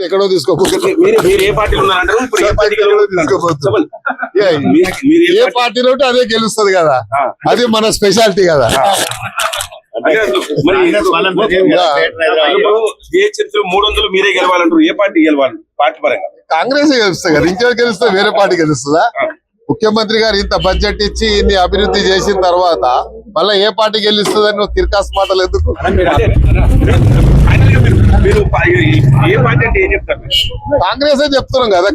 ఎక్కడో తీసుకోపోతుంది. మీరు ఏ పార్టీలో ఉన్నారంటారు? ఇప్పుడు ఏ పార్టీకి తీసుకోపోతుంది. ఏ పార్టీలో ఉంటే అదే గెలుస్తుంది కదా, అది మన స్పెషాలిటీ కదా. చర్చలు 300 మీరే గెలవాలంటారు. ఏ పార్టీ గెలవాలి పార్టీ పరంగా? కాంగ్రెస్ గెలుస్తుంది కదా, ఇంకెవరు గెలుస్తే వేరే పార్టీ గెలుస్తుందా? ముఖ్యమంత్రి గారు ఇంత బడ్జెట్ ఇచ్చి ఇన్ని అభివృద్ధి చేసిన తర్వాత మళ్ళీ ఏ పార్టీ గెలుస్తుందని నువ్వు తిరకాసు మాటలు ఎందుకు? మీరు ఏ పార్టీ అంటే ఏం చెప్తారు? కాంగ్రెస్ చెప్తున్నాం కదా.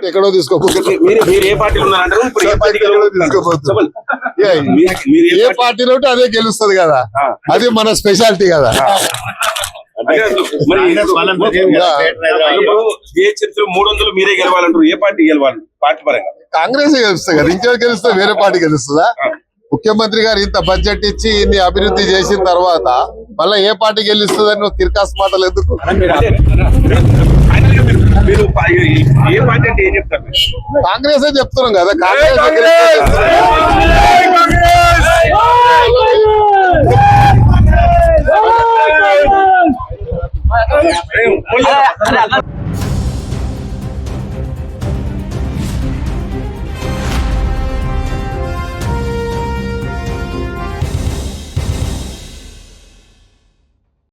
ఎక్కడో తీసుకోపోతుంది. మీరు ఏ పార్టీలో ఉన్నారంటారు? ఇప్పుడు ఏ పార్టీకి తీసుకోపోతుంది. ఏ పార్టీలో ఉంటే అదే గెలుస్తుంది కదా, అది మన స్పెషాలిటీ కదా. చర్చలు 300 మీరే గెలవాలంటారు. ఏ పార్టీ గెలవాలి పార్టీ పరంగా? కాంగ్రెస్ గెలుస్తుంది కదా, ఇంకెవరు గెలుస్తే వేరే పార్టీ గెలుస్తుందా? ముఖ్యమంత్రి గారు ఇంత బడ్జెట్ ఇచ్చి ఇన్ని అభివృద్ధి చేసిన తర్వాత మళ్ళీ ఏ పార్టీ గెలుస్తుందని నువ్వు తిరకాసు మాటలు ఎందుకు? మీరు ఏ పార్టీ అంటే ఏం చెప్తారు? కాంగ్రెస్ చెప్తున్నాం కదా. కాంగ్రెస్